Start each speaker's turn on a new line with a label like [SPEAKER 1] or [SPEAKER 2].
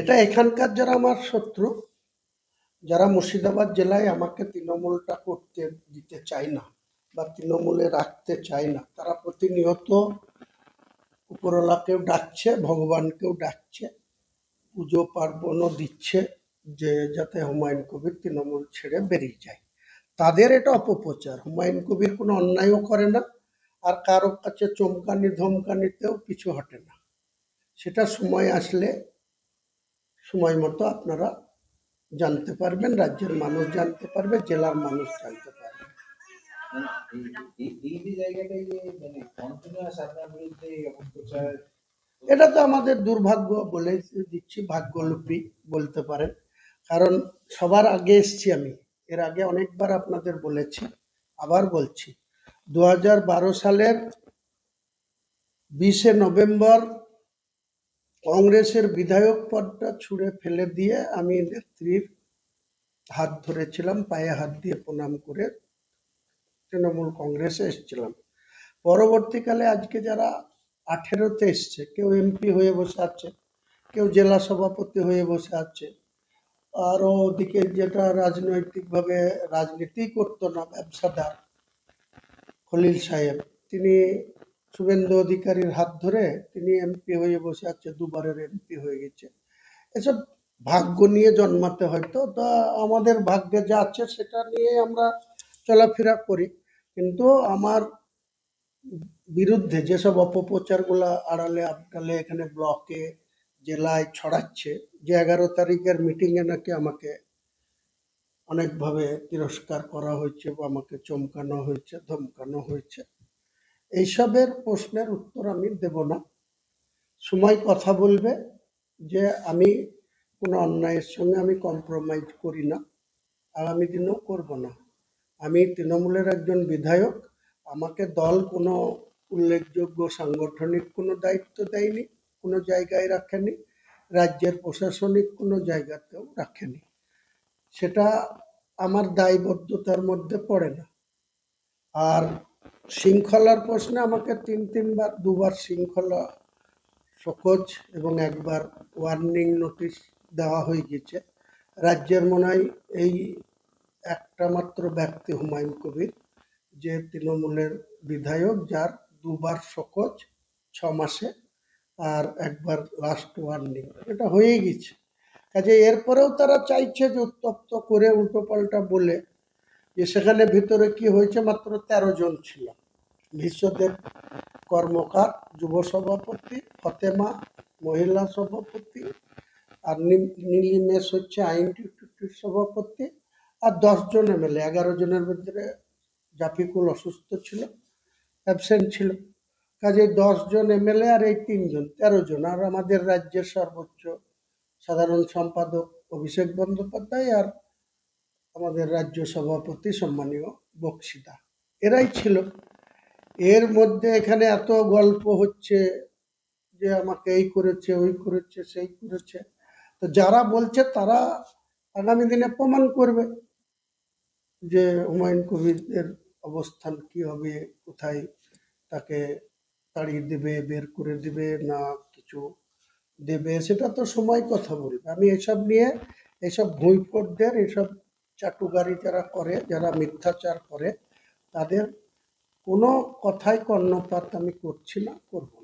[SPEAKER 1] এটা এখানকার যারা আমার শত্রু, যারা মুর্শিদাবাদ জেলায় আমাকে তৃণমূলটা করতে দিতে চায় না বা তৃণমূলে রাখতে চায় না, তারা প্রতিনিয়ত উপরওয়ালাকেও ডাকছে, ভগবানকেও ডাকছে, পুজো পার্বণও দিচ্ছে যে যাতে হুমায়ুন কবির তৃণমূল ছেড়ে বেরিয়ে যায়। তাদের এটা অপপ্রচার। হুমায়ুন কবির কোনো অন্যায়ও করে না, আর কারো কাছে চমকানি ধমকানিতেও কিছু হটে না। সেটা সময় আসলে সময় মতো আপনারা জানতে পারবেন, রাজ্যের মানুষ জানতে পারবে, জেলার মানুষ জানতে পারবে। এটা তো আমাদের দুর্ভাগ্য বলে দিচ্ছি, ভাগ্যলুপি বলতে পারেন। কারণ সবার আগে এসছি আমি, এর আগে অনেকবার আপনাদের বলেছি, আবার বলছি। 2012 সালের 20শে নভেম্বর কংগ্রেসের বিধায়ক পদটা ছুঁড়ে ফেলে দিয়ে আমি নেত্রীর হাত ধরেছিলাম, পায়ে হাত দিয়ে প্রণাম করে তৃণমূল কংগ্রেসে এসেছিলাম। পরবর্তীকালে আজকে যারা 18তে এসছে, কেউ এমপি হয়ে বসে আছে, কেউ জেলা সভাপতি হয়ে বসে আছে, আরও ওদিকে যেটা রাজনৈতিকভাবে রাজনীতি করতো না, ব্যবসাদার খলিল সাহেব, তিনি শুভেন্দু অধিকারীর হাত ধরে তিনি এমপি হয়ে বসে আছে, দুবারের এমপি হয়ে গেছে। এসব ভাগ্য নিয়ে জন্মাতে হয়তো, তা আমাদের ভাগ্যে যা আছে সেটা নিয়ে আমরা চলাফেরা করি। কিন্তু আমার বিরুদ্ধে যেসব অপপ্রচারগুলো আড়ালে আবডালে এখানে ব্লকে জেলায় ছড়াচ্ছে, যে 11 তারিখের মিটিংয়ে নাকি আমাকে অনেকভাবে তিরস্কার করা হয়েছে বা আমাকে চমকানো হয়েছে, ধমকানো হয়েছে, এইসবের প্রশ্নের উত্তর আমি দেব না। সময় কথা বলবে যে আমি কোনো অন্যায়ের সঙ্গে আমি কম্প্রোমাইজ করি না, আগামী দিনেও করব না। আমি তৃণমূলের একজন বিধায়ক, আমাকে দল কোনো উল্লেখযোগ্য সাংগঠনিক কোনো দায়িত্ব দেয়নি, কোনো জায়গায় রাখেনি, রাজ্যের প্রশাসনিক কোনো জায়গাতেও রাখেনি। সেটা আমার দায়বদ্ধতার মধ্যে পড়ে না। আর শৃঙ্খলার প্রশ্নে আমাকে তিনবার দুবার শৃঙ্খলা শোকজ এবং একবার ওয়ার্নিং নোটিশ দেওয়া হয়ে গেছে। রাজ্যের মনে হয় এই একটা মাত্র ব্যক্তি হুমায়ুন কবির, যে তৃণমূলের বিধায়ক, যার দুবার শোকজ 6 মাসে আর একবার লাস্ট ওয়ার্নিং, এটা হয়েই গেছে। কাজে এরপরেও তারা চাইছে যে উত্তপ্ত করে উল্টোপাল্টা বলে যে সেখানে ভিতরে কি হয়েছে, মাত্র 13 জন ছিল। বিশ্বদেব কর্মকার যুব সভাপতি, ফতেমা মহিলা সভাপতি, আর নীলিমেশ হচ্ছে আইন ডিউটির সভাপতি, আর 10 জন এমএলএ। 11 জনের ভিতরে জাফিকুল অসুস্থ ছিল, অ্যাবসেন্ট ছিল। কাজে 10 জন এমএলএ আর এই 3 জন, 13 জন। আর আমাদের রাজ্যের সর্বোচ্চ সাধারণ সম্পাদক অভিষেক বন্দ্যোপাধ্যায় আর আমাদের রাজ্য সভাপতি সম্মানীয় বক্সিদা, এরাই ছিল। এর মধ্যে এখানে এত গল্প হচ্ছে যে আমাকে এই করেছে, ওই করেছে, সেই করেছে। তো যারা বলছে তারা আগামী দিনে প্রমাণ করবে যে হুমায়ুন কবিরের অবস্থান কি হবে, কোথায় তাকে তাড়িয়ে দেবে, বের করে দেবে না কিছু দেবে, সেটা তো সময় কথা বলবে। আমি এসব নিয়ে, এসব ভুঁইফোড়দের, এসব চাটুকারি যারা করে, যারা মিথ্যাচার করে, তাদের কোনো কথাই কর্ণপাত আমি করছি না, করব না।